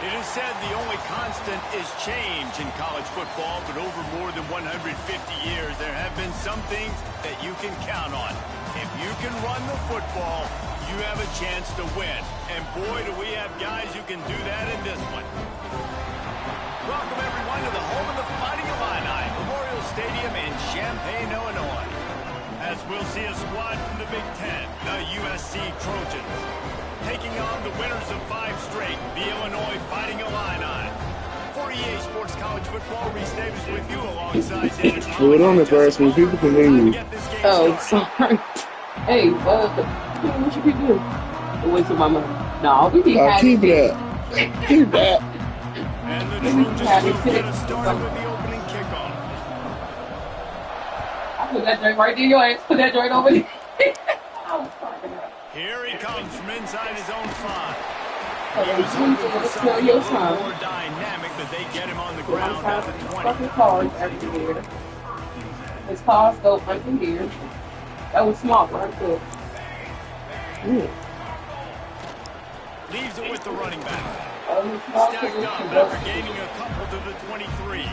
It is said the only constant is change in college football, but over more than 150 years, there have been some things that you can count on. If you can run the football, you have a chance to win. And boy, do we have guys who can do that in this one. Welcome, everyone, to the home of the Fighting Illini, Memorial Stadium in Champaign, Illinois. As we'll see a squad from the Big Ten, the USC Trojans, taking on the winners of 5 straight, the Illinois Fighting Illini. For EA Sports College Football, Reese Davis with you alongside David. Do it on the verse when people can hear you. Oh, sorry. Hey, what you keep doing? It went to my mother. No, we keep keep that. Keep that. And the Trojans will get us started with the opening kickoff. I put that joint right there, your ass. Put that joint over there. I was fucking up. Here he comes from inside his own 5. So He was hoping for something a little more dynamic, but they get him on the ground at the 20. Fucking cars everywhere. His cars go under here. That was smart right there. Leaves it with the running back. Stacked up after gaining a couple to the 23.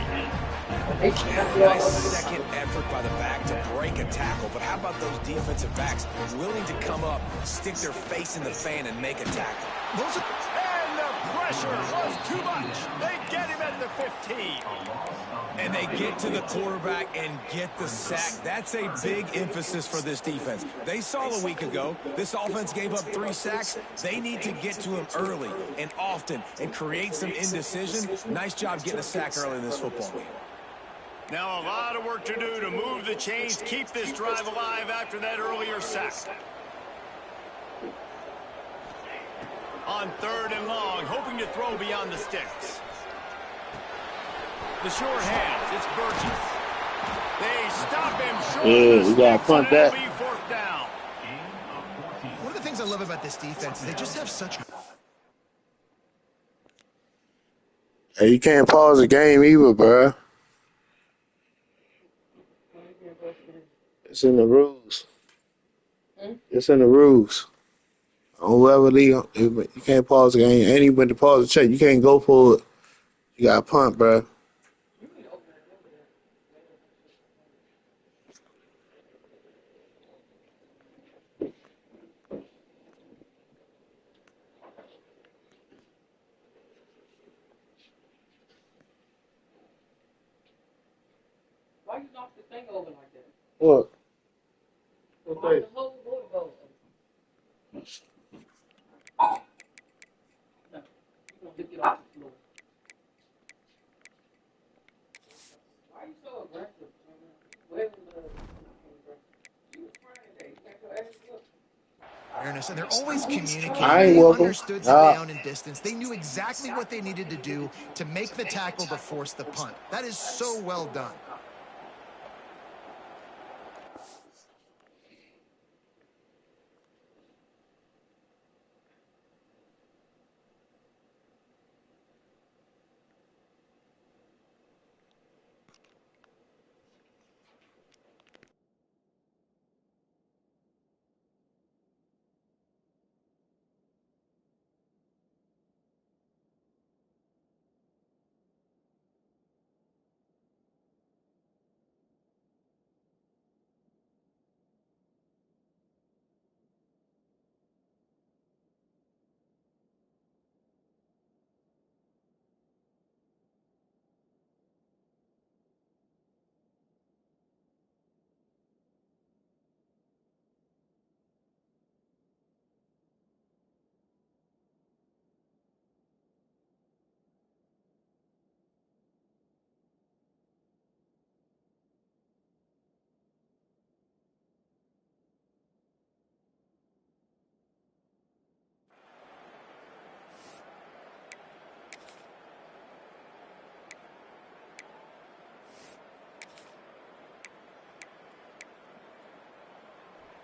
Nice second effort by the back to break a tackle, but how about those defensive backs willing to come up, stick their face in the fan, and make a tackle? And the pressure was too much. They get him at the 15. And they get to the quarterback and get the sack. That's a big emphasis for this defense. They saw a week ago, this offense gave up 3 sacks. They need to get to him early and often and create some indecision. Nice job getting a sack early in this football game. Now a lot of work to do to move the chains, keep this drive alive after that earlier sack. On 3rd and long, hoping to throw beyond the sticks. The short hands, it's Burgess. They stop him short. Yeah, we gotta punt that. Fourth down. One of the things I love about this defense is they just have such... Hey, you can't pause the game either, bro. It's in the rules. It's in the rules. On whoever league, you can't pause the game. Anybody pause the check, you can't go for it. You gotta punt, bro. Why you knock the thing over like that? What? Why the whole board go? No, you're gonna lift it off the floor. Why are you so aggressive? Where's the... You was trying today. You got your ass up. awareness, and they're always communicating. I ain't They welcome. understood the down and distance. They knew exactly what they needed to do to make the tackle to force the punt. That is so well done.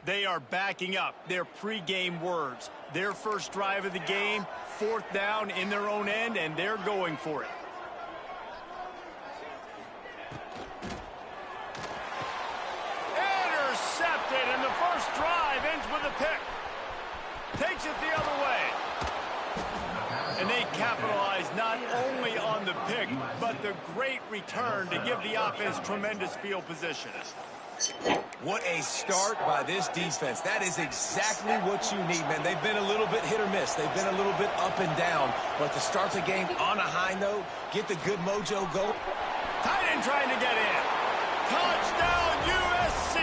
They are backing up their pregame words. Their first drive of the game, 4th down in their own end, and they're going for it. Intercepted, and the first drive ends with a pick. Takes it the other way. And they capitalize not only on the pick, but the great return to give the offense tremendous field position. What a start by this defense. That is exactly what you need, man. They've been a little bit hit or miss. They've been a little bit up and down. But to start the game on a high note, get the good mojo go. Tight end trying to get in. Touchdown, USC.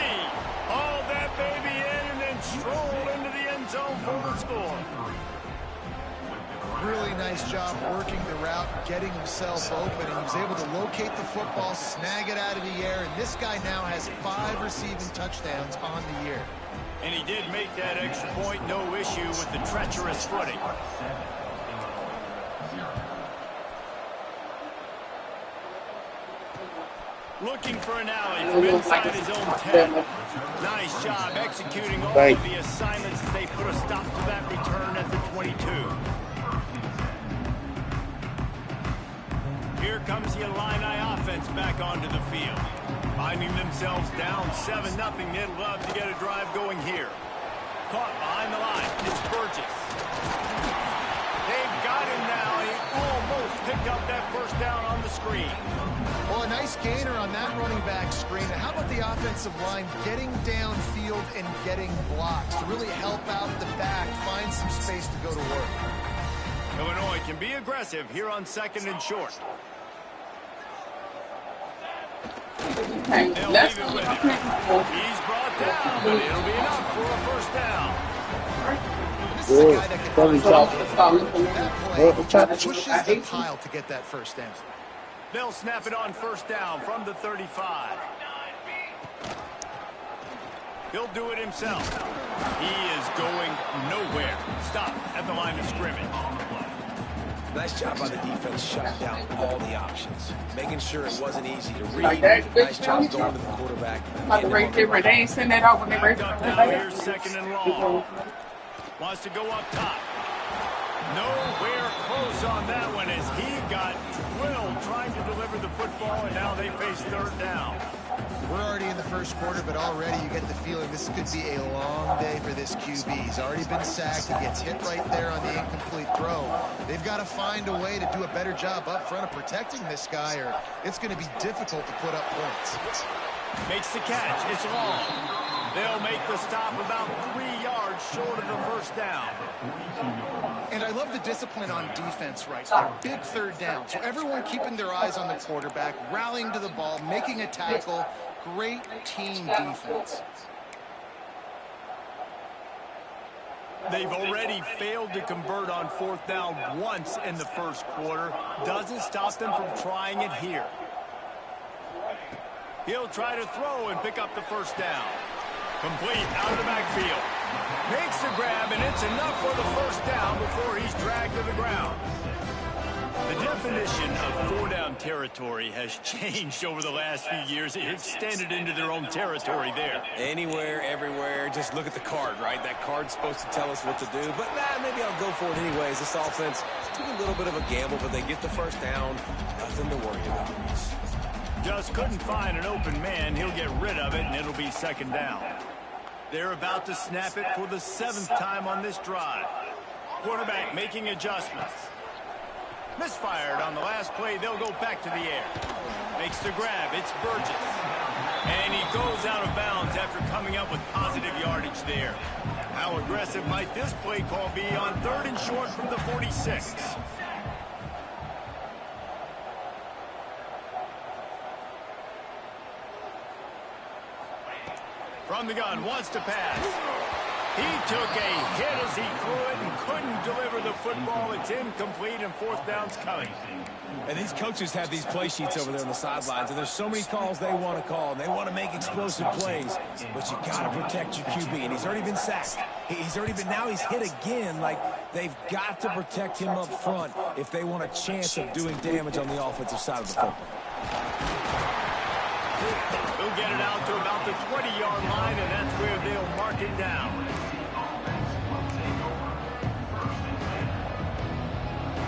Haul that baby in and then stroll into the end zone for the score. Really nice job working the route, getting himself open, and he was able to locate the football, snag it out of the air, and this guy now has 5 receiving touchdowns on the year. And he did make that extra point, no issue with the treacherous footing. Looking for an alley from inside his own 10. Nice job executing all of the assignments as they put a stop to that return at the 22. Here comes the Illini offense back onto the field. Finding themselves down 7-0, they'd love to get a drive going here. Caught behind the line, it's Burgess. They've got him now. He almost picked up that first down on the screen. Well, a nice gainer on that running back screen. And how about the offensive line getting downfield and getting blocks to really help out the back, find some space to go to work. Illinois can be aggressive here on 2nd and short. Okay, They'll let's leave it go. with him. He's brought down, but it'll be enough for a first down. This is a guy that can that play Let's pushes the pile to get that first down. They'll snap it on first down from the 35. He'll do it himself. He is going nowhere. Stop at the line of scrimmage. Nice job by the defense shutting down all the options, making sure it wasn't easy to read. Like that. Nice job going to the quarterback. About to race different. They ain't send that out when they race Up different. now, here's 2nd and long. Wants to go up top. Nowhere close on that one as he got drilled trying to deliver the football, and now they face 3rd down. We're already in the first quarter, but already you get the feeling this could be a long day for this QB. He's already been sacked. He gets hit right there on the incomplete throw. They've got to find a way to do a better job up front of protecting this guy, or it's going to be difficult to put up points. Makes the catch. It's long. They'll make the stop about 3 yards short of the first down. And I love the discipline on defense right there. Big 3rd down. So everyone keeping their eyes on the quarterback, rallying to the ball, making a tackle. Great team defense. They've already failed to convert on 4th down once in the first quarter. Doesn't stop them from trying it here. He'll try to throw and pick up the first down. Complete out of the backfield. Makes the grab, and it's enough for the first down before he's dragged to the ground. The definition of 4-down territory has changed over the last few years. It extended into their own territory there. Anywhere, everywhere, just look at the card, right? That card's supposed to tell us what to do, but maybe I'll go for it anyways. This offense took a little bit of a gamble, but they get the first down. Nothing to worry about. Just couldn't find an open man. He'll get rid of it, and it'll be 2nd down. They're about to snap it for the 7th time on this drive. Quarterback making adjustments. Misfired on the last play. They'll go back to the air. Makes the grab. It's Burgess. And he goes out of bounds after coming up with positive yardage there. How aggressive might this play call be on 3rd and short from the 46? From the gun, wants to pass. He took a hit as he threw it and couldn't deliver the football. It's incomplete, and 4th down's coming. And these coaches have these play sheets over there on the sidelines, and there's so many calls they want to call, and they want to make explosive plays. But you got to protect your QB, and he's already been sacked. Now he's hit again. Like, they've got to protect him up front if they want a chance of doing damage on the offensive side of the football. He'll get it out to about the 20-yard line, and that's where they'll mark it down.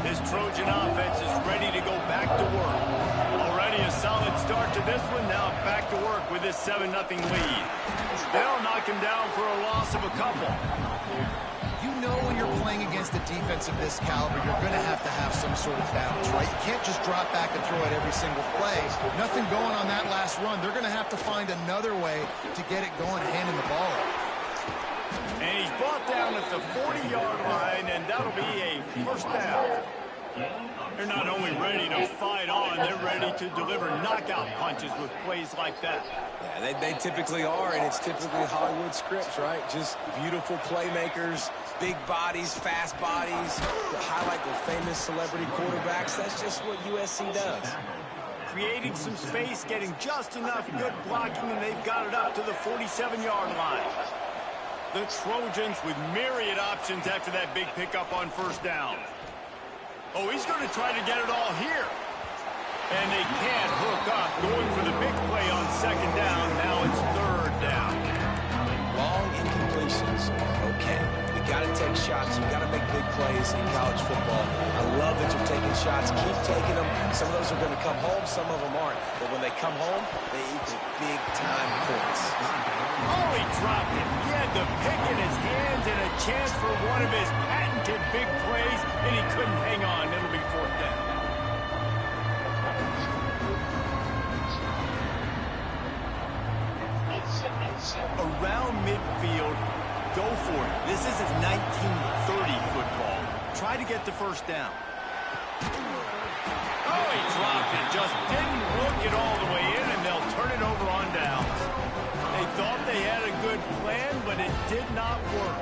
This Trojan offense is ready to go back to work. Already a solid start to this one. Now back to work with this 7-0 lead. They'll knock him down for a loss of a couple. You know when you're playing against a defense of this caliber, you're going to have some sort of balance, right? You can't just drop back and throw it every single play. Nothing going on that last run. They're going to have to find another way to get it going, handing the ball off. And he's brought down at the 40-yard line, and that'll be a first down. They're not only ready to fight on, they're ready to deliver knockout punches with plays like that. Yeah, they typically are, and it's typically Hollywood scripts, right? Just beautiful playmakers, big bodies, fast bodies, highlight the famous celebrity quarterbacks. That's just what USC does. Creating some space, getting just enough good blocking, and they've got it up to the 47-yard line. The Trojans with myriad options after that big pickup on first down. Oh, he's going to try to get it all here. And they can't hook up, going for the big play on second down. Now it's third down. Long incompletions are okay. We got to take shots. You got to make big plays in college football. I love that you're taking shots. Keep taking them. Some of those are going to come home. Some of them aren't. But when they come home, they equal big-time points. Oh, he dropped it. He had the pick in his hands and a chance for one of his patented big plays, and he couldn't hang on. It'll be fourth down. Around midfield, go for it. This isn't 1930 football. Try to get the first down. Oh, he dropped it. Just didn't look it all the way in, and they'll turn it over on downs. They thought they had a good plan, but it did not work.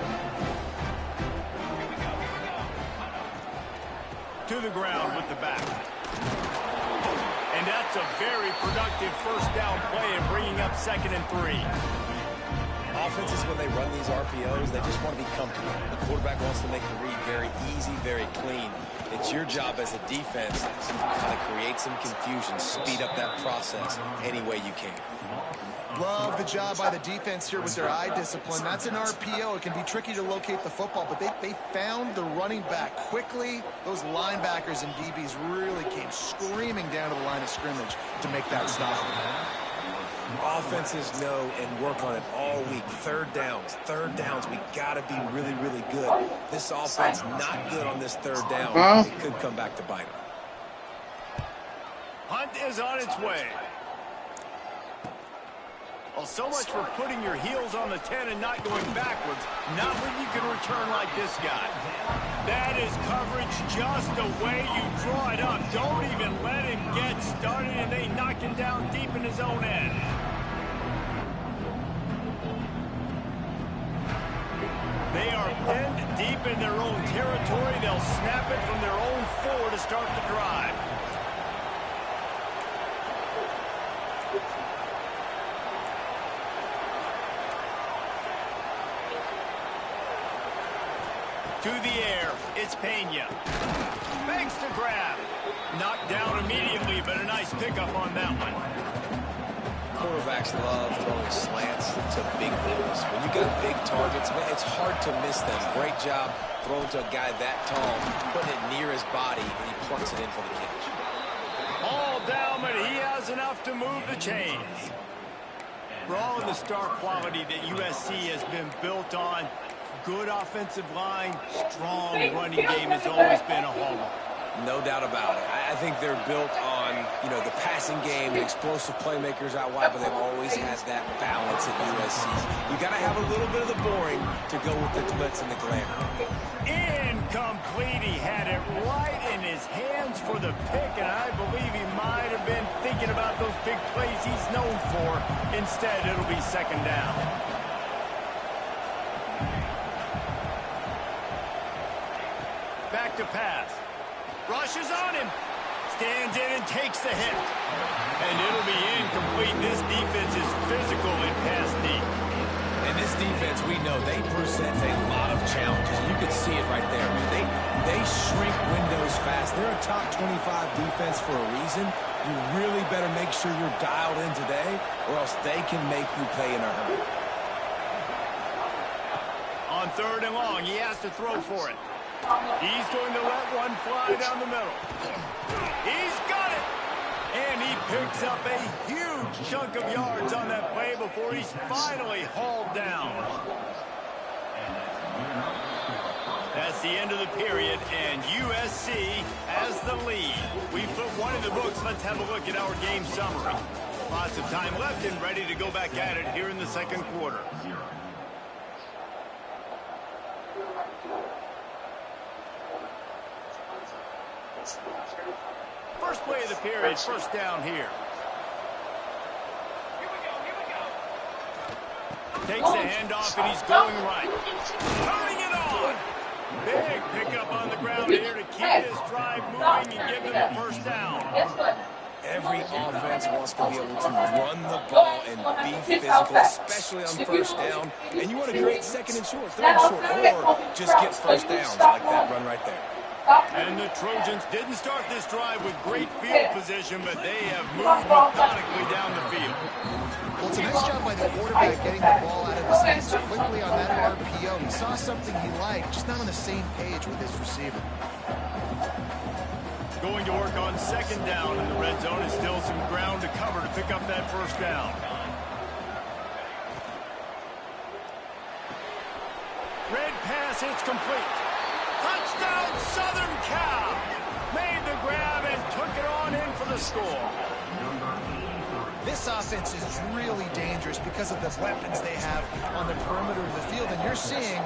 To the ground with the back. And that's a very productive first down play and bringing up 2nd and 3. Offenses, when they run these RPOs, they just want to be comfortable. The quarterback wants to make the read very easy, very clean. It's your job as a defense to kind of create some confusion, speed up that process any way you can. Love the job by the defense here with their eye discipline. That's an RPO. It can be tricky to locate the football, but they found the running back quickly. Those linebackers and DBs really came screaming down to the line of scrimmage to make that stop. Offenses know and work on it all week. Third downs. We got to be really, really good. This offense not good on this third down. It could come back to bite them. Hunt is on its way. Well, so much for putting your heels on the 10 and not going backwards. Not when you can return like this guy. That is coverage just the way you draw it up. Don't even let him get started, and they knock him down deep in his own end. They are pinned deep in their own territory. They'll snap it from their own 4 to start the drive. To the air, it's Pena. Banks to grab. Knocked down immediately, but a nice pickup on that one. Quarterbacks love throwing slants to big boys. When you got big targets, man, it's hard to miss them. Great job throwing to a guy that tall, putting it near his body, and he plucks it in for the catch. All down, but he has enough to move the chains. For all of the star quality that USC has been built on, good offensive line, strong running game has always been a hallmark. No doubt about it. I think they're built on, the passing game, the explosive playmakers out wide, but they've always had that balance at USC. You got to have a little bit of the boring to go with the glitz and the glamour. Incomplete. He had it right in his hands for the pick, and I believe he might have been thinking about those big plays he's known for. Instead, it'll be second down. Back to pass. Rushes on him. Stands in and takes the hit. And it'll be incomplete. This defense is physical in pass deep. And this defense, we know, they present a lot of challenges. You can see it right there. I mean, they shrink windows fast. They're a top 25 defense for a reason. You really better make sure you're dialed in today, or else they can make you pay in a hurry. On third and long, he has to throw for it. He's going to let one fly down the middle. He's got it! And he picks up a huge chunk of yards on that play before he's finally hauled down. It's the end of the period, and USC has the lead. We've put one in the books. Let's have a look at our game summary. Lots of time left and ready to go back at it here in the second quarter. First play of the period, first down here. Takes the handoff, and he's going right. Turning it on. Big pickup on the ground here to keep this drive moving and give them a first down. Every offense wants to be able to run the ball and be physical, especially on first down. And you want to create second and short, third and short, or just get first downs like that run right there. And the Trojans didn't start this drive with great field position, but they have moved methodically down the field. Well, it's a nice job by the quarterback getting the ball out of his hands quickly on that RPO. He saw something he liked, just not on the same page with his receiver. Going to work on second down in the red zone, and still some ground to cover to pick up that first down. Red pass, it's complete. Touchdown, Southern Cal! Made the grab and took it on in for the score. This offense is really dangerous because of the weapons they have on the perimeter of the field. And you're seeing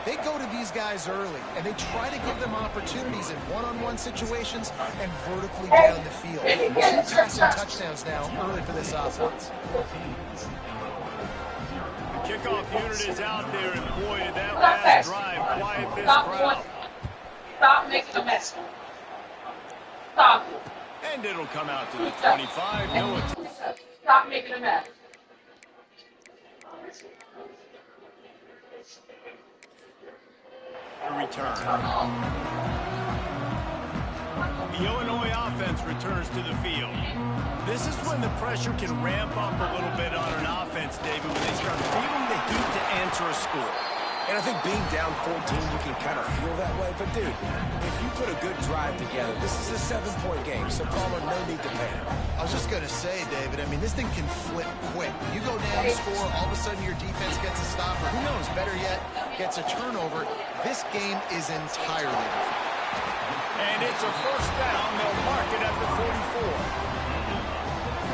they go to these guys early, and they try to give them opportunities in one-on-one situations and vertically down the field. 2 passing touchdowns now early for this offense. The kickoff unit is out there, and boy, did that last drive quiet this crowd. Stop making a mess. Stop it. And it'll come out to the 25. No attempt. Stop making a mess. A return. The Illinois offense returns to the field. This is when the pressure can ramp up a little bit on an offense, David, when they start feeling the heat to answer a score. And I think being down 14, you can kind of feel that way. But, dude, if you put a good drive together, this is a 7-point game, so Palmer, no need to panic. I was just going to say, David, I mean, this thing can flip quick. You go down, score, all of a sudden your defense gets a stop, or who knows, better yet, gets a turnover. This game is entirely different. And it's a first down. They'll mark it at the 44.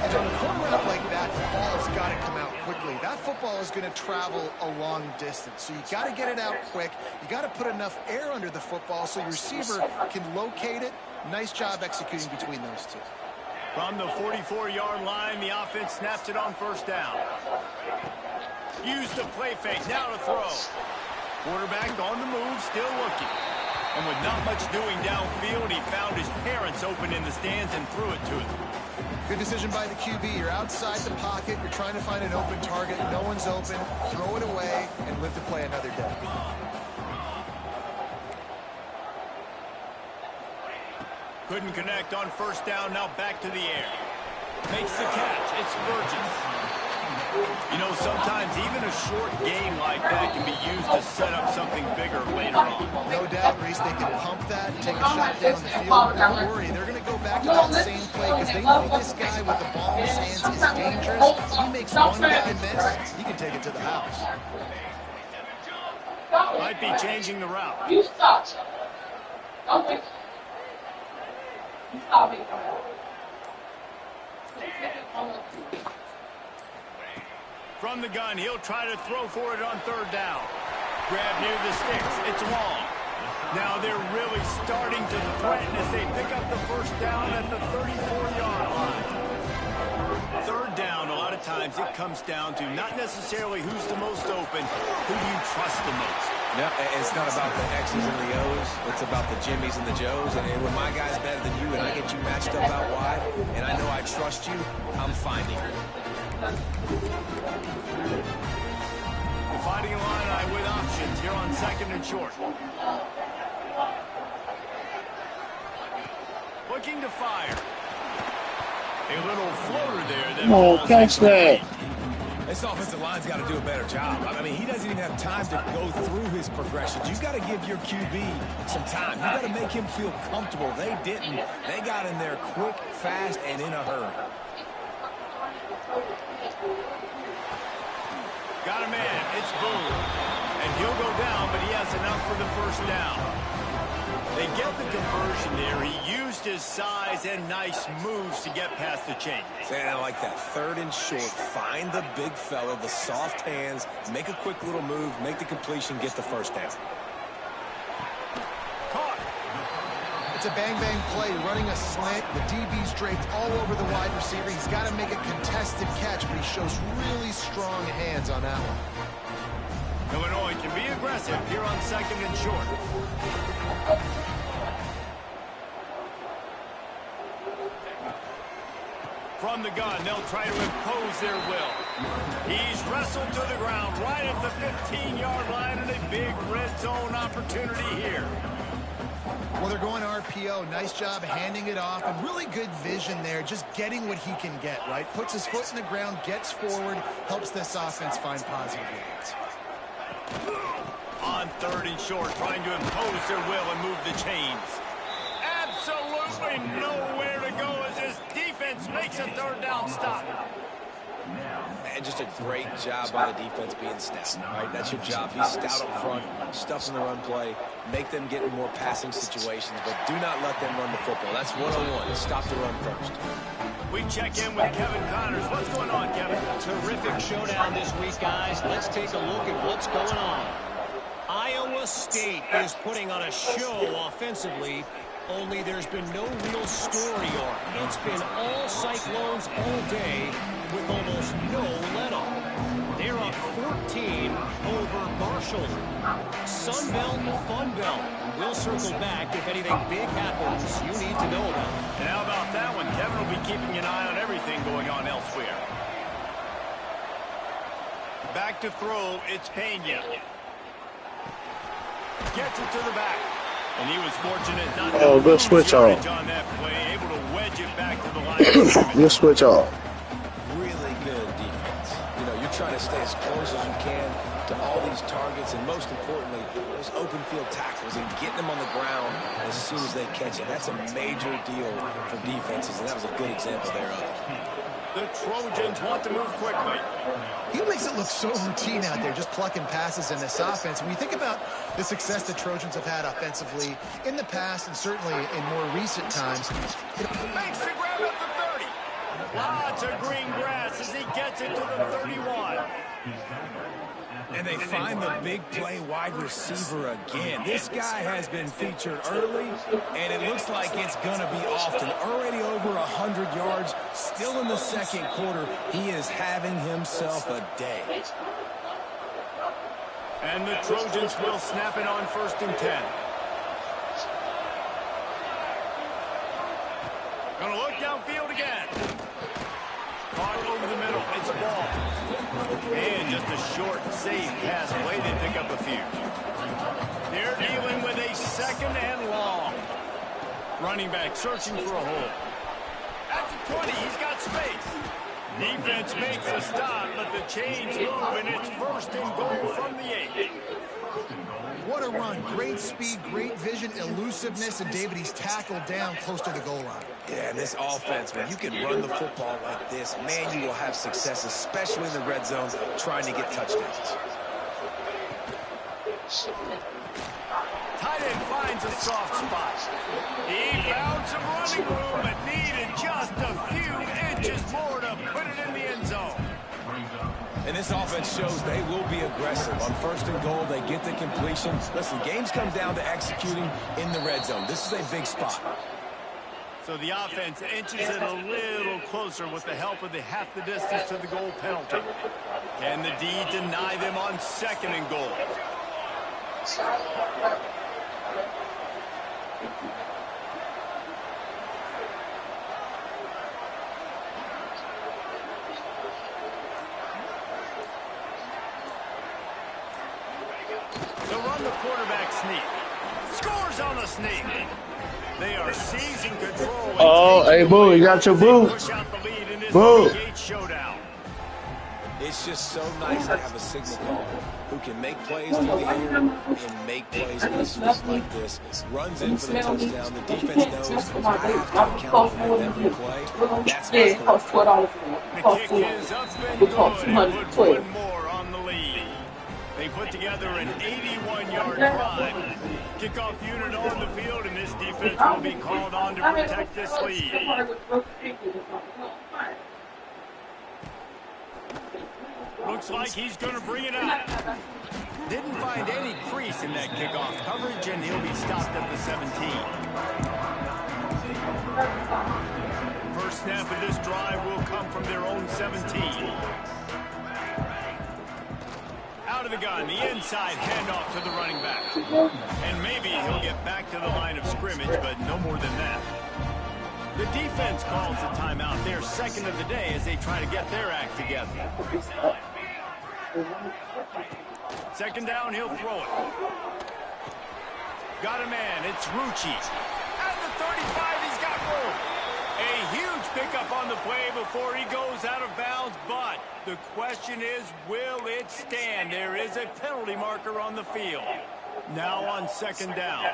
And on a corner route like that, the ball's got to come out quickly. That football is going to travel a long distance. So you got to get it out quick. You got to put enough air under the football so your receiver can locate it. Nice job executing between those two. From the 44-yard line, the offense snaps it on first down. Use the play fake. Now to throw. Quarterback on the move, still looking. And with not much doing downfield, he found his parents open in the stands and threw it to him. Good decision by the QB. You're outside the pocket. You're trying to find an open target. No one's open. Throw it away and live to play another day. Couldn't connect on first down. Now back to the air. Makes the catch. It's Burgess. You know, sometimes even a short game like that can be used to set up something bigger later on. No doubt, Reese, they can pump that, take a shot down the field. Don't worry, they're going to go back to that same play because they know this guy with the ball in his hands is dangerous. He makes one guy miss, he can take it to the house. Might be changing the route. You stop. Don't wait. You stop it. From the gun, he'll try to throw for it on third down. Grab near the sticks. It's long. Now they're really starting to threaten as they pick up the first down at the 34-yard line. Third down, a lot of times it comes down to not necessarily who's the most open, who do you trust the most. No, it's not about the X's and the O's. It's about the Jimmys and the Joes. And when my guy's better than you and I get you matched up out wide, and I know I trust you, I'm finding you. The Fighting Illini with options here on second and short. Looking to fire. A little floater there. Oh, catch that. This offensive line's got to do a better job. I mean, he doesn't even have time to go through his progressions. You've got to give your QB some time. You've got to make him feel comfortable. They didn't. They got in there quick, fast, and in a hurry. Got a man. It's Boone. And he'll go down, but he has enough for the first down. They get the conversion there. He used his size and nice moves to get past the chain. And I like that. 3rd and short. Find the big fella, the soft hands, make a quick little move, make the completion, get the first down. Caught. It's a bang-bang play, running a slant. The DB's draped all over the wide receiver. He's got to make a contested catch, but he shows really strong hands on that one. Illinois can be aggressive here on 2nd and short. From the gun, they'll try to impose their will. He's wrestled to the ground right at the 15-yard line, and a big red zone opportunity here. Well, they're going RPO. Nice job handing it off, and really good vision there, just getting what he can get, right? Puts his foot in the ground, gets forward, helps this offense find positive yards. On 3rd and short, trying to impose their will and move the chains. Absolutely nowhere to go as this defense makes a 3rd down stop. And just a great job by the defense being stout, right? That's your job. Be stout up front, stuff in the run play, make them get in more passing situations, but do not let them run the football. That's 1-on-1. Stop the run first. We check in with Kevin Connors. What's going on, Kevin? Terrific showdown this week, guys. Let's take a look at what's going on. Iowa State is putting on a show offensively, only there's been no real story arc. It's been all Cyclones all day with almost no let-up. They're up 14 over Marshall. Sun Belt, Fun Belt. We'll circle back if anything big happens you need to know about. And how about that one? Kevin will be keeping an eye on everything going on elsewhere. Back to throw, it's Pena. Gets it to the back. And he was fortunate not to good switch off. On that play, able to wedge it back to the line. Good switch off. Really good defense. You know, you're trying to stay as close as you can to all these targets, and most importantly, those open field tackles and getting them on the ground as soon as they catch it. That's a major deal for defenses, and that was a good example there of it. The Trojans want to move quickly. He makes it look so routine out there, just plucking passes in this offense. When you think about the success the Trojans have had offensively in the past and certainly in more recent times. Makes the grab at the 30. Lots of green grass as he gets it to the 31. And they find the big play wide receiver again. This guy has been featured early, and it looks like it's going to be often. Already over 100 yards, still in the 2nd quarter. He is having himself a day. And the Trojans will snap it on 1st and 10. Gonna look downfield again. Caught over the middle. It's ball. And just a short, safe pass play. They pick up a few. They're dealing with a 2nd and long. Running back searching for a hole. At the 20, he's got space. Defense makes a stop, but the chains move, and it's 1st and goal from the 8. What a run. Great speed, great vision, elusiveness, and David, he's tackled down close to the goal line. Yeah, and this offense, when you can run the football like this, man, you will have success, especially in the red zone, trying to get touchdowns. Tight end finds a soft spot. He found some running room, but needed just a few inches more to put it in the end zone. And this offense shows they will be aggressive. On 1st and goal, they get the completion. Listen, games come down to executing in the red zone. This is a big spot. So the offense inches it a little closer with the help of the half the distance to the goal penalty. Can the D deny them on 2nd and goal? They'll run the quarterback sneak. Scores on the sneak. They are seizing control. Oh, hey, Boo, you got your boot. Boo. Showdown. It's just so nice to have a signal call who can make plays through the air and make plays in a switch like this. Runs in for the touchdown. The defense knows I have to account for every play. That's my The kick is up and good. Put one more on the lead. They put put together an 81-yard drive. Kickoff unit on the field, and this defense will be called on to protect this lead. Looks like he's going to bring it out. Didn't find any crease in that kickoff coverage, and he'll be stopped at the 17. First snap of this drive will come from their own 17. Out of the gun, the inside handoff to the running back. And maybe he'll get back to the line of scrimmage, but no more than that. The defense calls the timeout, their second of the day, as they try to get their act together. Second down, he'll throw it. Got a man, it's Rucci. At the 35, he's got room. A huge pickup on the play before he goes out of bounds, but the question is, will it stand? There is a penalty marker on the field. Now on second down.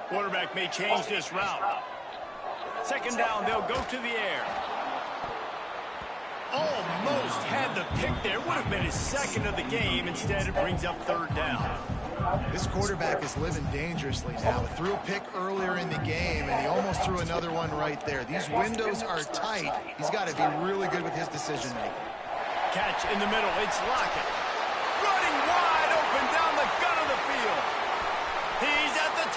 Quarterback may change this route. Second down, they'll go to the air. Almost had the pick there. Would have been his second of the game. Instead, it brings up third down. This quarterback is living dangerously now. Threw a pick earlier in the game, and he almost threw another one right there. These windows are tight. He's got to be really good with his decision-making. Catch in the middle. It's Lockett. Running wide open down the gut of the field. He's at the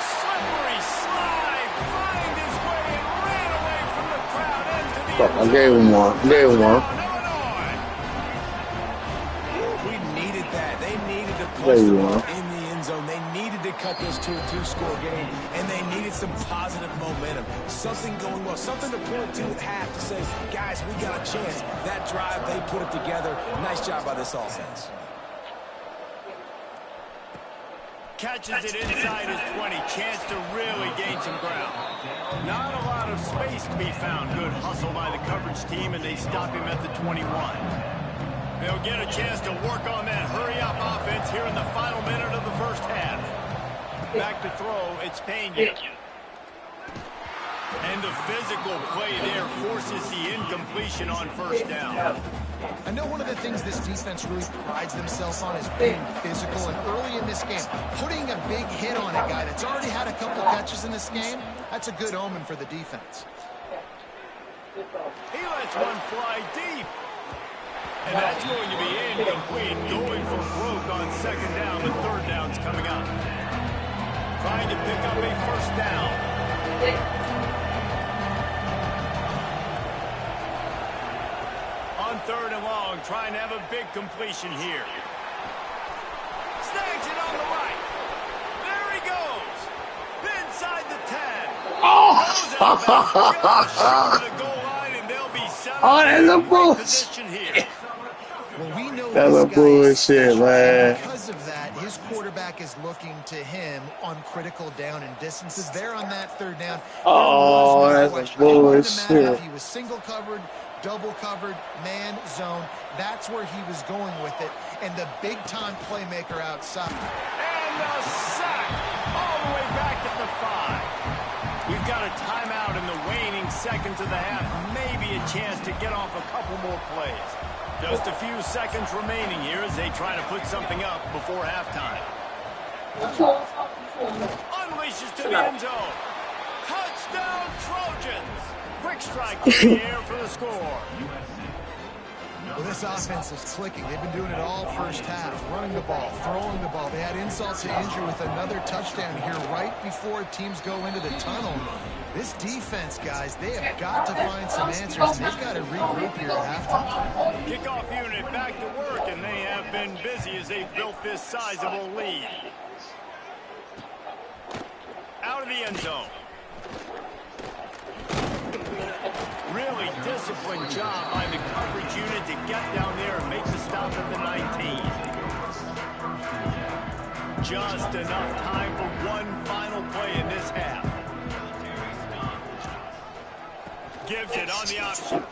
slippery slide. Find his way and ran away from the crowd into the end zone. I gave him one. We needed that. They needed to push the ball in the end zone. They needed to cut this to a two-score game, and they needed some positive momentum. Something going well, something to point to at half to say, guys, we got a chance. That drive, they put it together. Nice job by this offense. Catches it inside his 20. Chance to really gain some ground. Not a lot of space to be found. Good hustle by the coverage team, and they stop him at the 21. They'll get a chance to work on that hurry-up offense here in the final minute of the first half. Back to throw, it's Pena. And the physical play there forces the incompletion on first down. I know one of the things this defense really prides themselves on is being physical, and early in this game, putting a big hit on a guy that's already had a couple catches in this game, that's a good omen for the defense. He lets one fly deep. And that's going to be incomplete. Going for broke on second down. The third down's coming up. Trying to pick up a first down. On third and long, trying to have a big completion here. Snags it on the right. There he goes. Inside the 10. That's a bullshit. Well, we know that's a bullshit, man. Because of that, his quarterback is looking to him on critical down and distances. There on that third down. Oh, that's a bullshit. If he was single covered, double covered, man zone, that's where he was going with it. And the big-time playmaker outside. And a sack all the way back at the 5. We've got a timeout in the waning seconds of the half. Maybe a chance to get off a couple more plays. Just a few seconds remaining here as they try to put something up before halftime. Unleashes to the end zone. Touchdown Trojans. Quick strike in the air for the score. Well, this offense is clicking. They've been doing it all first half, running the ball, throwing the ball. They had insult to injury with another touchdown here right before teams go into the tunnel. This defense, guys, they have got to find some answers, and they've got to regroup here at halftime. Kickoff unit back to work, and they have been busy as they've built this sizable lead. Out of the end zone. Really disciplined job by the coverage unit to get down there and make the stop at the 19. Just enough time for one final play in this half. Gives it on the option.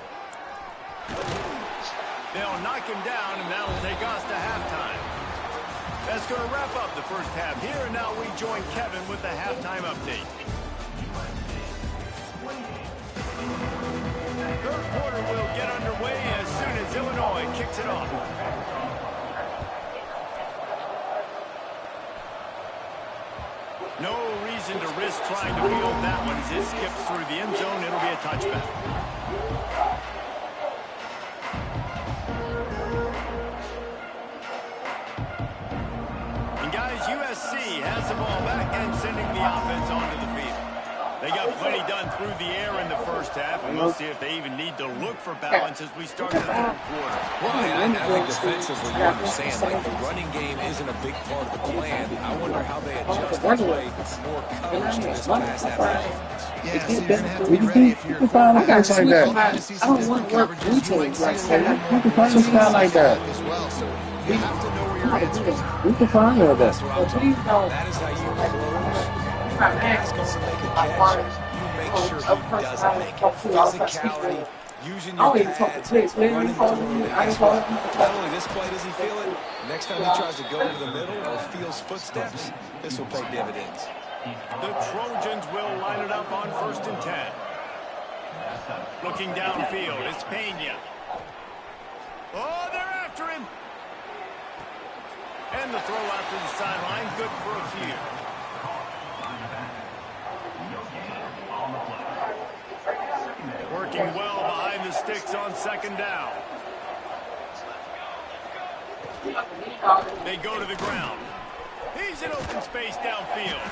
They'll knock him down, and that'll take us to halftime. That's going to wrap up the first half here, and now we join Kevin with the halftime update. Third quarter will get underway as soon as Illinois kicks it off. No reason to risk trying to field that one as it skips through the end zone. It'll be a touchback. And guys, USC has the ball back and sending the offense onto the field. They got plenty done through the air in the first half, and we'll see if they even need to look for balance as we start the third quarter. Well, I think defensively, you understand, like the running game isn't a big part of the plan. I wonder how they adjust to play more coverage to this pass half offense. Yeah, so you're going to have to be ready if you're I got like that. I don't want to work routines like that. You can find a style like that. as well, so you have to know where your hands are. You can find that. That's what I'm talking about. That is how you close. Guy's going to make a catch. You make sure he doesn't make it. Physicality, using your pads, running through it. Not only this play does he feel it, next time he tries to go over the middle or feels footsteps, this will pay dividends. The Trojans will line it up on 1st and 10. Looking downfield, it's Pena. Oh, they're after him. And the throw out to the sideline, good for a few. Working well behind the sticks on 2nd down. They go to the ground. He's in open space downfield.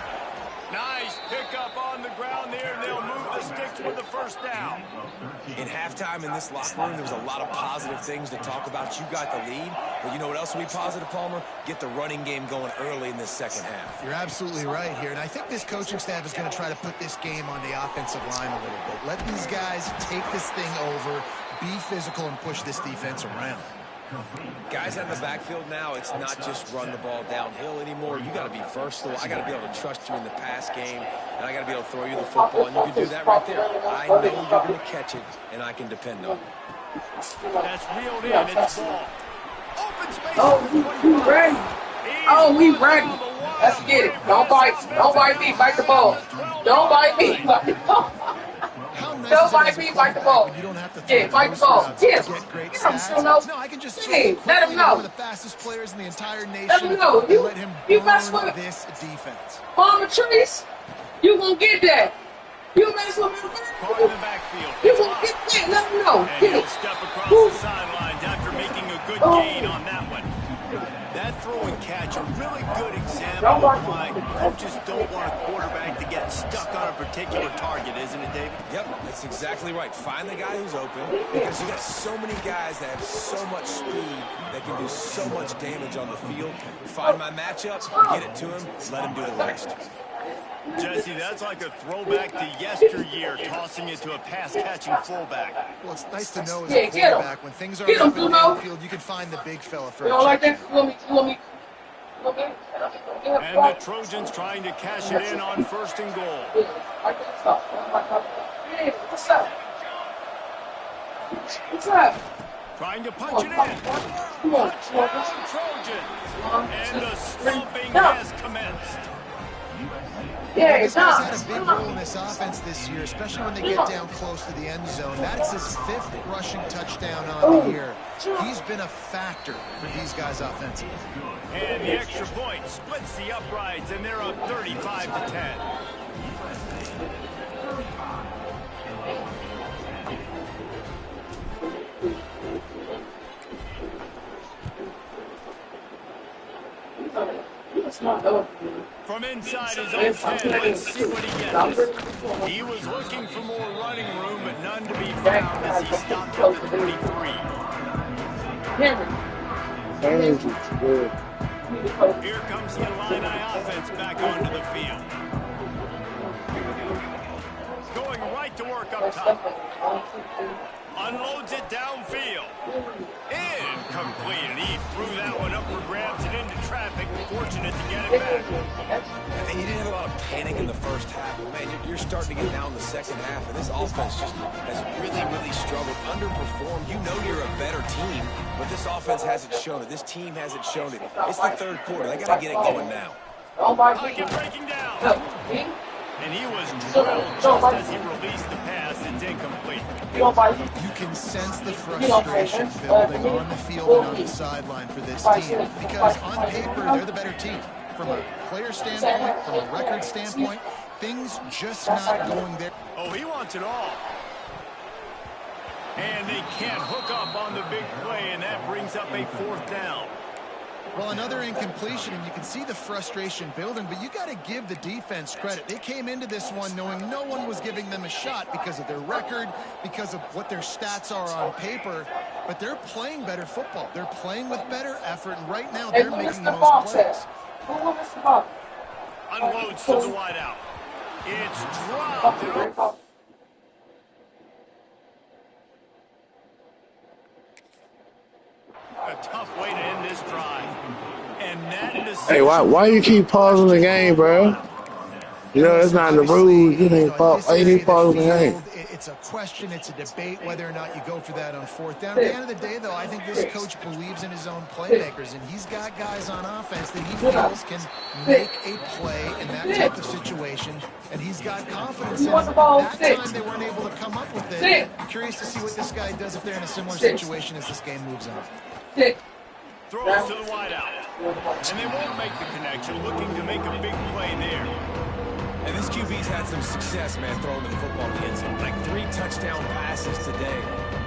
Nice pickup on the ground there. They'll move the sticks with the 1st down. In halftime in this locker room, there was a lot of positive things to talk about. You got the lead, but you know what else will be positive, Palmer? Get the running game going early in this second half. You're absolutely right here, and I think this coaching staff is going to try to put this game on the offensive line a little bit. Let these guys take this thing over, be physical, and push this defense around. Guys out in the backfield now, it's not just run the ball downhill anymore. You got to be versatile. I got to be able to trust you in the pass game, and I got to be able to throw you the football, and you can do that right there. I know you're going to catch it, and I can depend on it. That's reeled in. It's ball. Open space. Oh, we ready. Oh, we ready. Let's get it. Don't bite. Don't bite me. Bite the ball. Don't bite me. Bite the ball. Don't bite me. Bite the ball. Yeah, bite the ball. Yes. No, I can just let him know. One of the fastest players in the entire nation. Let him know. You mess burn with this defense. Palmer Trees. You gonna get that. You mess with me. Caught in the backfield. You gonna get that. Let him know. And Get he'll it. step across the sidelines after making a good gain on that one. That throw and catch, a really good example of why coaches don't want a quarterback to get stuck on a particular target, isn't it, David? Yep, that's exactly right. Find the guy who's open, because you got so many guys that have so much speed that can do so much damage on the field. Find my matchup, get it to him, let him do the rest. Jesse, that's like a throwback to yesteryear, tossing it to a pass-catching fullback. Well, it's nice to know as a quarterback, when things are up in the field, you can find the big fella for You don't like that? You want me? And the Trojans trying to cash it in on 1st and goal. Hey, what's up? What's up? Trying to punch it in. Come on, Trojans. And the slumping has commenced. Yeah, This guy's had a big role in this offense this year, especially when they get down close to the end zone. That's his 5th rushing touchdown on the year. He's been a factor for these guys offensively. And the extra point splits the uprights, and they're up 35-10. From inside his own 10, let's see what he gets. He was looking for more running room, but none to be found as he stopped at the 23. Here comes the Illini offense back onto the field. Going right to work up top. Unloads it downfield. Incomplete, and he threw that one up for grabs and into traffic. Fortunate to get it back. And you didn't have a lot of panic in the first half. But man, you're starting to get down in the second half, and this offense just has really struggled, underperformed. You know you're a better team, but this offense hasn't shown it. This team hasn't shown it. It's the third quarter. They got to get it going now. Like it breaking down. And he was drilled just as he released the pass. It's incomplete. You can sense the frustration building on the field and on the sideline for this team because on paper, they're the better team. From a player standpoint, from a record standpoint, things just not going there. Oh, he wants it all. And they can't hook up on the big play, and that brings up a 4th down. Well, another incompletion, and you can see the frustration building, but you got to give the defense credit. They came into this one knowing no one was giving them a shot because of their record, because of what their stats are on paper, but they're playing better football. They're playing with better effort, and right now they're making the most plays. Unloads to the wideout. It's dropped. A tough way to end this drive. And that Hey, why you keep pausing the game, bro? You know, that's not in the rules. You ain't why you keep pausing the game? It's a question, it's a debate whether or not you go for that on 4th down. At the end of the day, though, I think this coach believes in his own playmakers, and he's got guys on offense that he feels can make a play in that type of situation, and he's got confidence in them. That time they weren't able to come up with it. I'm curious to see what this guy does if they're in a similar situation as this game moves on. Throws to the wideout. And they won't make the connection, looking to make a big play there. And this QB's had some success, man, throwing the football in the end zone. Like 3 touchdown passes today.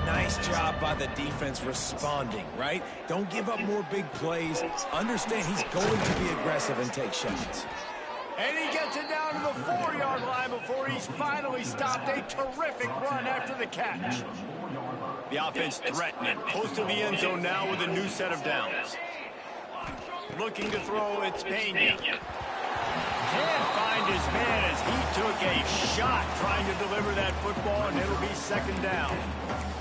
Nice job by the defense responding, right? Don't give up more big plays. Understand he's going to be aggressive and take shots. And he gets it down to the 4-yard line before he's finally stopped. A terrific run after the catch. The offense threatening. Close to the end zone now with a new set of downs. Looking to throw, it's Pena. Can't find his man as he took a shot trying to deliver that football, and it'll be 2nd down.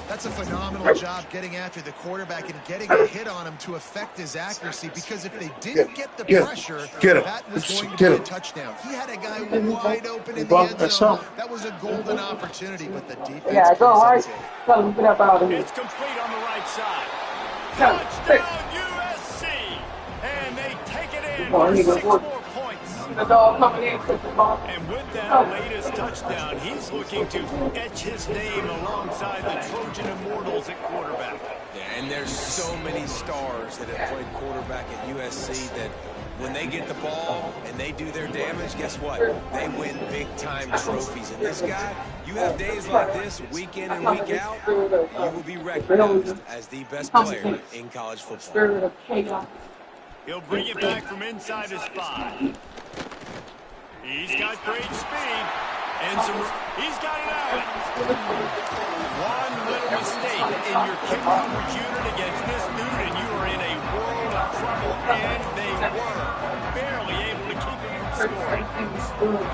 That's a phenomenal job getting after the quarterback and getting a hit on him to affect his accuracy, because if they didn't get the pressure, that was going to be a touchdown. He had a guy wide open in the end zone. That was a golden opportunity, but the defense... Yeah, go hard. Tell him get up out of here. It's complete on the right side. Touchdown USC! And they take it in for 6 more points. The dog coming in. And with that latest touchdown, he's looking to etch his name alongside the Trojan Immortals at quarterback. Yeah, and there's so many stars that have played quarterback at USC that when they get the ball and they do their damage, guess what? They win big-time trophies. And this guy, you have days like this, week in and week out, you will be recognized as the best player in college football. He'll bring it back from inside his 5. He's got great speed, and he's got it out. One little mistake in your kick coverage unit against this dude, and you are in a world of trouble, and they were barely able to keep him from scoring.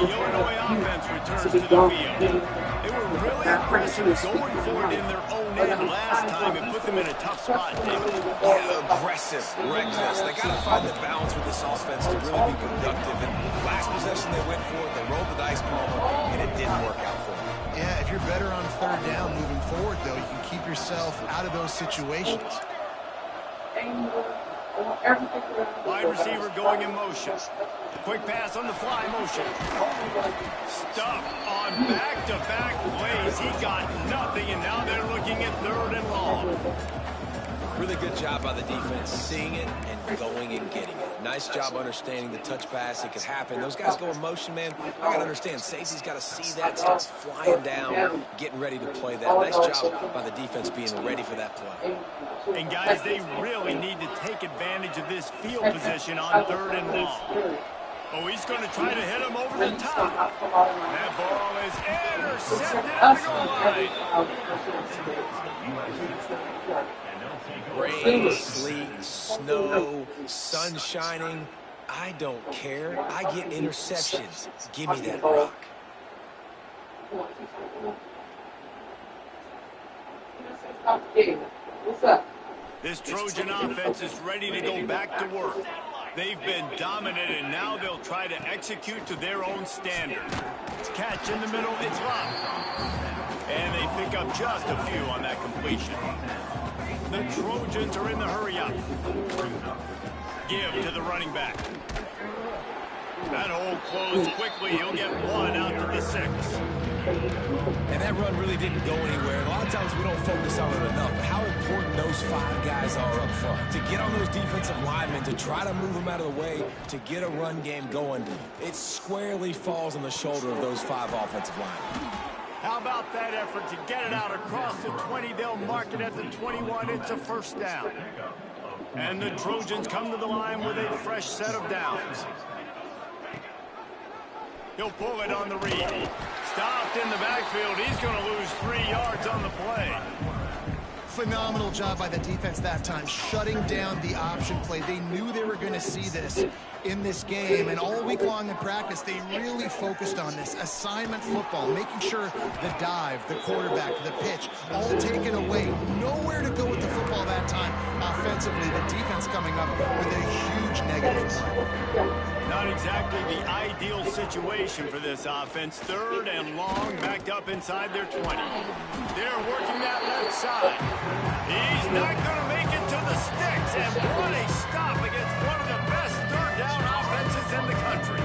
The Illinois offense returns to the field. They were really aggressive going for it in their own end last time and put them in a tough spot, David. Yeah, aggressive, reckless. They got to find the balance with this offense to really be productive. And last possession they went for it, they rolled the dice, Palmer, and it didn't work out for them. Yeah, if you're better on 3rd down moving forward, though, you can keep yourself out of those situations. Wide receiver going in motion. Quick pass on the fly motion. Stuff on back-to-back plays. He got nothing, and now they're looking at 3rd and long. Really good job by the defense, seeing it and going and getting it. Nice job understanding the touch pass. It could happen. Those guys go in motion, man. I got to understand, safety's got to see that, start flying down, getting ready to play that. Nice job by the defense being ready for that play. And, guys, they really need to take advantage of this field position on 3rd and long. Oh, he's going to try to hit him over the top. That ball is intercepted at the goal line. Rain, sleet, snow, sun shining. I don't care. I get interceptions. Give me that rock. What's up? This Trojan offense is ready to go back to work. They've been dominant, and now they'll try to execute to their own standard. Catch in the middle, it's locked. And they pick up just a few on that completion. The Trojans are in the hurry-up. Give to the running back. That hole closed quickly. He'll get one out to the 6. And that run really didn't go anywhere. A lot of times we don't focus on it enough. How important those 5 guys are up front. To get on those defensive linemen, to try to move them out of the way, to get a run game going, it squarely falls on the shoulder of those 5 offensive linemen. How about that effort to get it out across the 20? They'll mark it at the 21. It's a first down. And the Trojans come to the line with a fresh set of downs. He'll pull it on the read. Stopped in the backfield. He's going to lose 3 yards on the play. Phenomenal job by the defense that time, shutting down the option play. They knew they were going to see this in this game, and all week long in practice, they really focused on this assignment football, making sure the dive, the quarterback, the pitch, all taken away. Nowhere to go with the football that time offensively. The defense coming up with a huge negative play. Not exactly the ideal situation for this offense. 3rd and long, backed up inside their 20. They're working that left side. He's not going to make it to the sticks, and what a stop against one of the best 3rd down offenses in the country.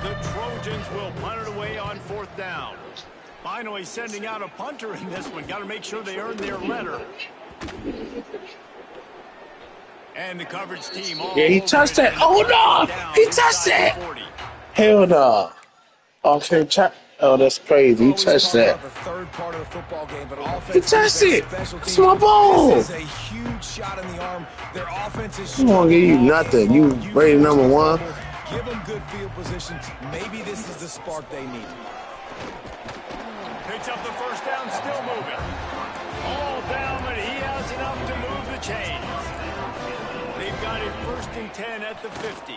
The Trojans will punt it away on 4th down. Finally sending out a punter in this one. Got to make sure they earn their letter. And the coverage team. Yeah, he touched that. Oh no! He touched it! Hell no. Okay, oh, that's crazy. He touched that. The 3rd part of the football game, but he touched it. It's my ball. This is a huge shot in the arm. Their offense is. I'm gonna give you nothing. You rated number 1. Give them good field position. Maybe this is the spark they need. Picks up the first down, still moving. All down, but he has enough to move the chains. They've got it 1st and 10 at the 50.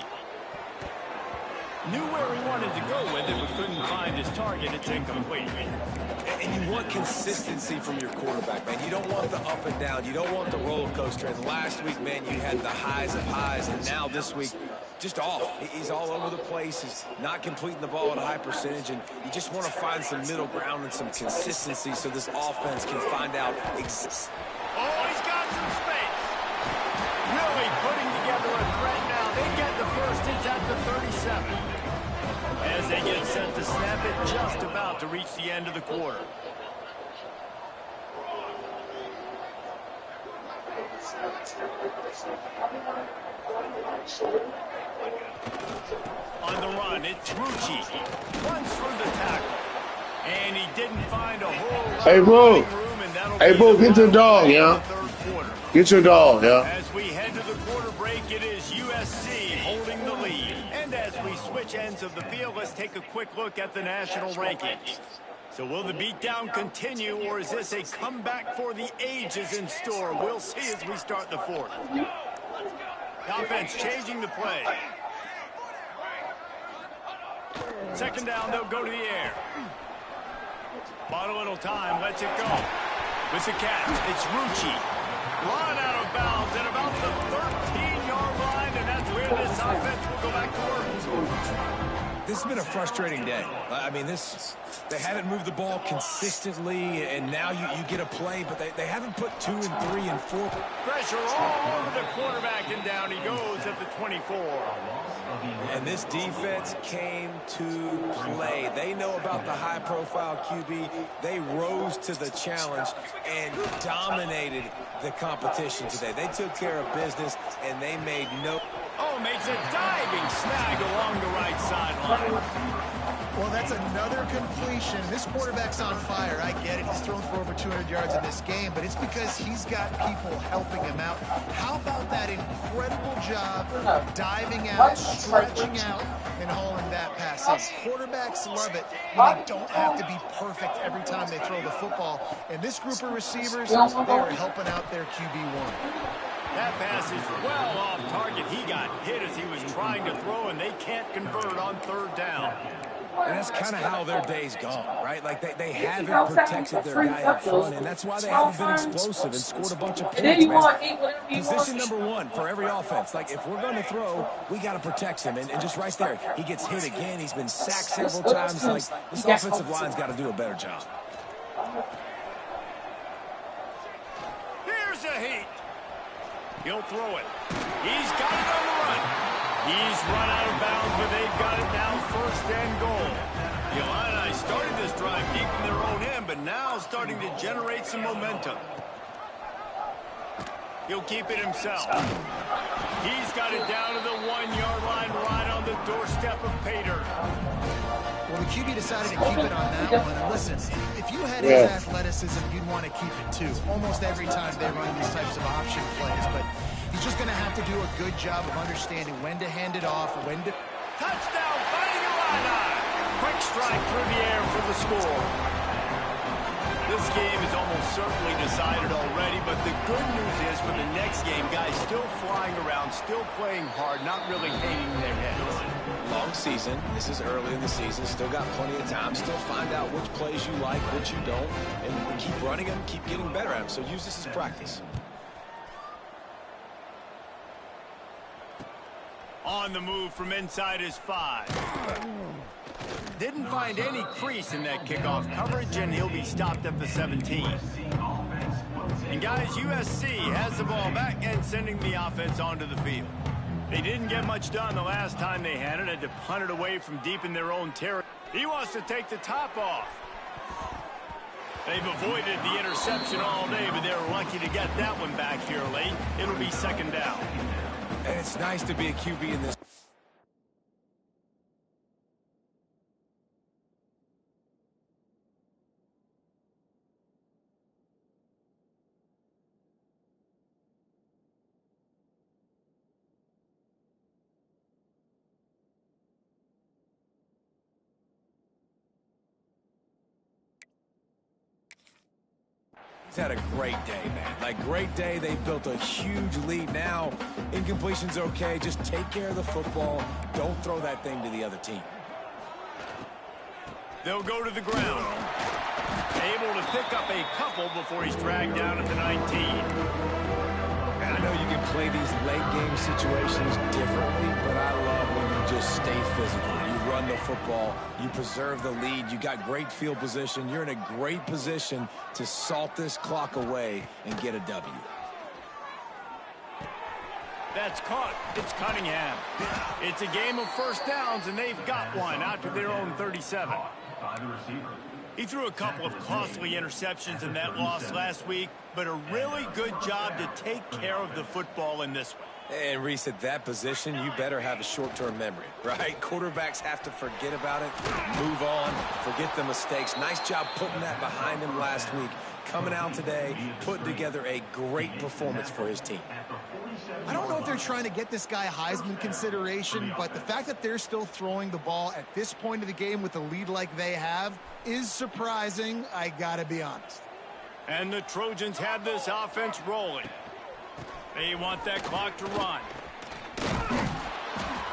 Knew where he wanted to go with it, but couldn't find his target. It's incomplete. And you want consistency from your quarterback, man. You don't want the up and down. You don't want the roller coaster. And last week, man, you had the highs of highs, and now this week, just off. He's all over the place. He's not completing the ball at a high percentage, and you just want to find some middle ground and some consistency so this offense can find out. Oh, he's got some space. Really putting together a threat now. They get the first. It's at the 37. As they get set to snap it, just about to reach the end of the quarter. On the run, it's Rucci. Runs through the tackle. And he didn't find a whole lot Hey, bro. of room, and that'll Hey, be bro, the get your final dog, play yeah. of the 3rd quarter. Get your dog, yeah. As we head to the quarter break, it is USC holding the lead. And as we switch ends of the field, let's take a quick look at the national rankings. So will the beatdown continue, or is this a comeback for the ages in store? We'll see as we start the 4th. The offense changing the play. 2nd down, they'll go to the air. Bought a little time, lets it go. With the catch, it's Rucci. Run out of bounds at about the 13-yard line, and that's where this offense will go back to work. This has been a frustrating day. I mean, they haven't moved the ball consistently, and now you get a play, but they haven't put 2 and 3 and 4. Pressure all over the quarterback, and down he goes at the 24. And this defense came to play. They know about the high-profile QB. They rose to the challenge and dominated the competition today. They took care of business, and they made no... Oh, makes a diving snag along the right sideline. Well, that's another completion. This quarterback's on fire. I get it. He's thrown for over 200 yards in this game, but it's because he's got people helping him out. How about that incredible job diving out, stretching out, and hauling that pass in? Quarterbacks love it when they don't have to be perfect every time they throw the football. And this group of receivers, they are helping out their QB1. That pass is well off target. He got hit as he was trying to throw, and they can't convert on 3rd down. And that's kind of how their day's gone, right? Like they haven't protected their guy up front, and that's why they haven't been explosive and scored a bunch of points. Position number 1 for every offense. Like, if we're going to throw, we got to protect him. And just right there, he gets hit again. He's been sacked several times. Like, this offensive line's got to do a better job. Here's a heat. He'll throw it. He's got it on the run. He's run out of bounds, but they've first and goal. The Illini started this drive deep in their own end, but now starting to generate some momentum. He'll keep it himself. He's got it down to the 1-yard line right on the doorstep of Pater. Well, the QB decided to keep it on that one. And listen, if you had his athleticism, you'd want to keep it too. Almost every time they run these types of option plays. But he's just going to have to do a good job of understanding when to hand it off, when to... Touchdown, Fighting Illini! Quick strike through the air for the score. This game is almost certainly decided already, but the good news is for the next game, guys still flying around, still playing hard, not really hanging their heads. Long season. This is early in the season. Still got plenty of time. Still find out which plays you like, which you don't, and keep running them, keep getting better at them. So use this as practice. On the move from inside his 5. Didn't find any crease in that kickoff coverage, and he'll be stopped at the 17. And guys, USC has the ball back and sending the offense onto the field. They didn't get much done the last time they had to punt it away from deep in their own territory. He wants to take the top off. They've avoided the interception all day, but they're lucky to get that one back here late. It'll be second down. And it's nice to be a QB in this. He's had a great day, man. Like, great day. They've built a huge lead now. Incompletion's okay. Just take care of the football. Don't throw that thing to the other team. They'll go to the ground. Able to pick up a couple before he's dragged down at the 19. And I know you can play these late-game situations differently, but I love when you just stay physical. You run the football. You preserve the lead. You got great field position. You're in a great position to salt this clock away and get a W. That's caught. It's Cunningham. It's a game of first downs, and they've got one out to their own 37. He threw a couple of costly interceptions in that loss last week, but a really good job to take care of the football in this one. And Reese, at that position, you better have a short-term memory, right? Quarterbacks have to forget about it, move on, forget the mistakes. Nice job putting that behind him last week. Coming out today, putting together a great performance for his team. I don't know if they're trying to get this guy Heisman consideration, but the fact that they're still throwing the ball at this point of the game with a lead like they have is surprising, I gotta be honest. And the Trojans have this offense rolling. They want that clock to run.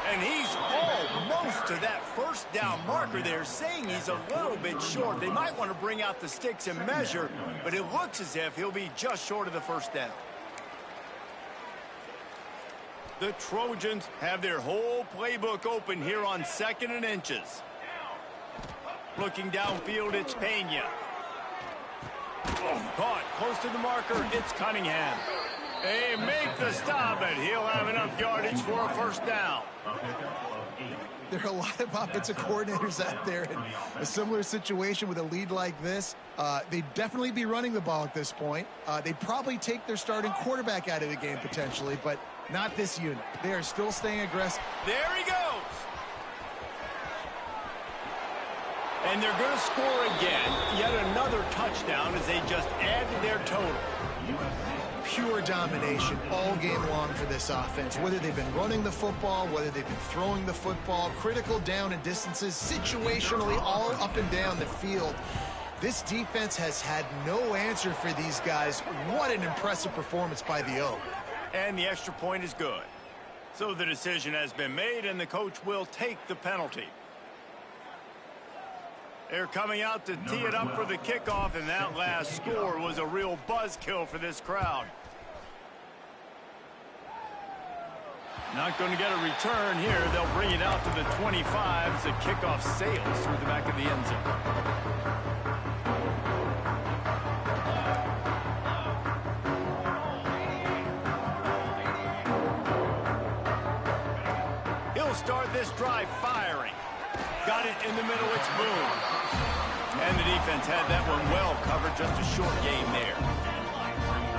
And he's almost to that first down marker there, saying he's a little bit short. They might want to bring out the sticks and measure, but it looks as if he'll be just short of the first down. The Trojans have their whole playbook open here on 2nd and inches. Looking downfield, it's Pena. Caught close to the marker, it's Cunningham. They make the stop, but he'll have enough yardage for a first down. There are a lot of offensive coordinators out there in a similar situation with a lead like this. They'd definitely be running the ball at this point. They'd probably take their starting quarterback out of the game potentially, but not this unit. They are still staying aggressive. There he goes. And they're going to score again. Yet another touchdown as they just add to their total. Pure domination all game long for this offense. Whether they've been running the football, whether they've been throwing the football, critical down and distances, situationally all up and down the field. This defense has had no answer for these guys. What an impressive performance by the Oak. And the extra point is good. So the decision has been made, and the coach will take the penalty. They're coming out to tee it up for the kickoff, and that last score was a real buzzkill for this crowd. Not going to get a return here. They'll bring it out to the 25 as the kickoff sails through the back of the end zone. He'll start this drive firing. Got it in the middle, it's Boone. And the defense had that one well covered, just a short gain there.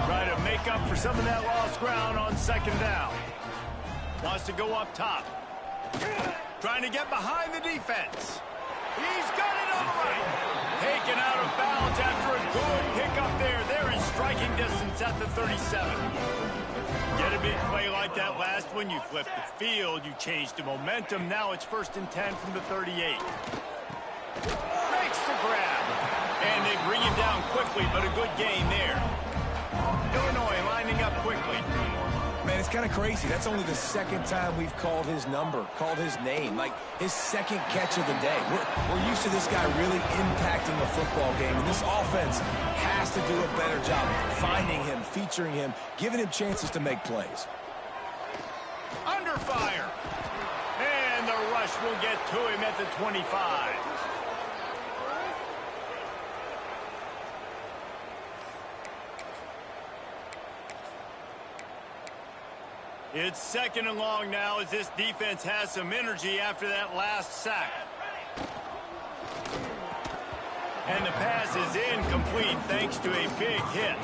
Try to make up for some of that lost ground on second down. Wants to go up top. Trying to get behind the defense. He's got it on the right. Taken out of bounds after a good pickup there. They're in striking distance at the 37. Get a big play like that last one, you flip the field, you change the momentum. Now it's 1st and 10 from the 38. Makes the grab. And they bring him down quickly, but a good gain there. Illinois lining up quickly. Man, it's kind of crazy. That's only the second time we've called his number, called his name, like his second catch of the day. We're used to this guy really impacting a football game, and this offense has to do a better job finding him, featuring him, giving him chances to make plays. Under fire. And the rush will get to him at the 25. It's 2nd and long now as this defense has some energy after that last sack. And the pass is incomplete thanks to a big hit.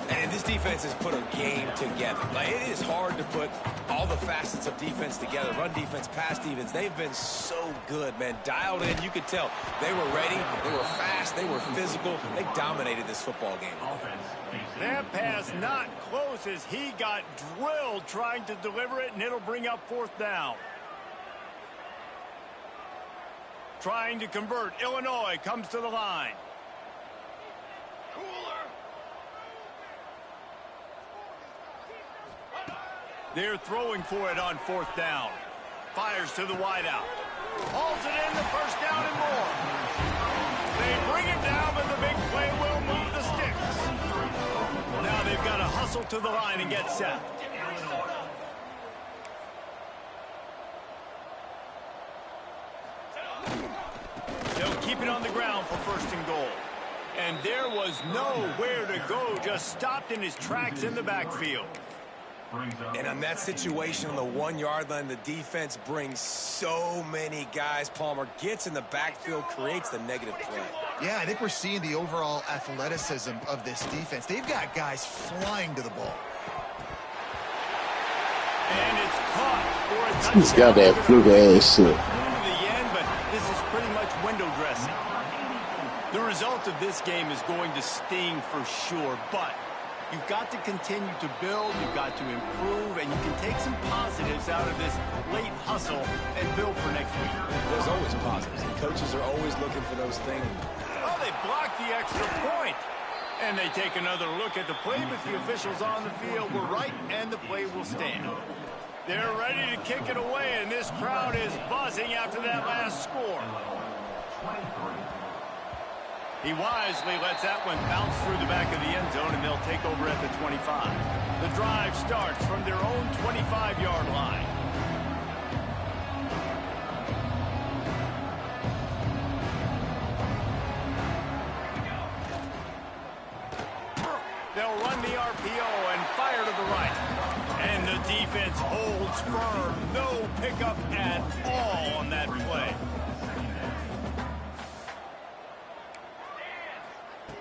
And this defense has put a game together. Like, it is hard to put all the facets of defense together. Run defense, pass defense. They've been so good, man. Dialed in. You could tell they were ready. They were fast. They were physical. They dominated this football game. That pass not close as he got drilled trying to deliver it, and it'll bring up 4th down. Trying to convert. Illinois comes to the line. They're throwing for it on 4th down. Fires to the wideout. Hauls it in, the 1st down and more. They bring it down, but the big play will move the sticks. Now they've got to hustle to the line and get set. They'll keep it on the ground for 1st and goal. And there was nowhere to go, just stopped in his tracks in the backfield. And on that situation on the 1-yard line, the defense brings so many guys. Palmer gets in the backfield, creates the negative play. Yeah, I think we're seeing the overall athleticism of this defense. They've got guys flying to the ball. And it's caught for a touchdown. He's got that fluke ass shit. To the end, but this is pretty much window dressing. The result of this game is going to sting for sure, but you've got to continue to build, you've got to improve, and you can take some positives out of this late hustle and build for next week. There's always positives. The coaches are always looking for those things. Oh, they blocked the extra point. And they take another look at the play, but the officials on the field were right, and the play will stand. They're ready to kick it away, and this crowd is buzzing after that last score. He wisely lets that one bounce through the back of the end zone, and they'll take over at the 25. The drive starts from their own 25-yard line. They'll run the RPO and fire to the right. And the defense holds firm. No pickup at all on that play.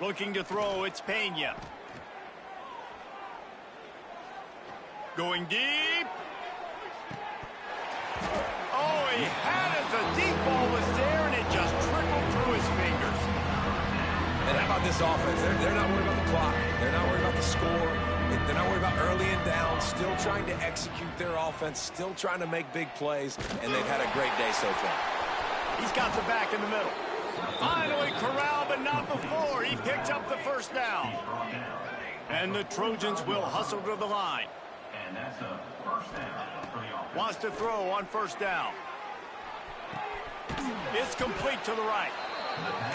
Looking to throw, it's Pena. Going deep. Oh, he had it. The deep ball was there, and it just trickled through his fingers. And how about this offense? They're not worried about the clock. They're not worried about the score. They're not worried about early and down. Still trying to execute their offense. Still trying to make big plays. And they've had a great day so far. He's got the back in the middle. Finally corralled, but not before. He picked up the 1st down. And the Trojans will hustle to the line. Wants to throw on 1st down. It's complete to the right.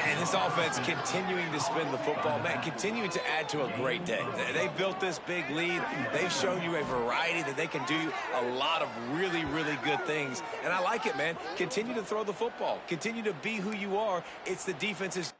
And this offense continuing to spin the football, man, continuing to add to a great day. They built this big lead. They've shown you a variety that they can do a lot of really, really good things. And I like it, man. Continue to throw the football. Continue to be who you are. It's the defense's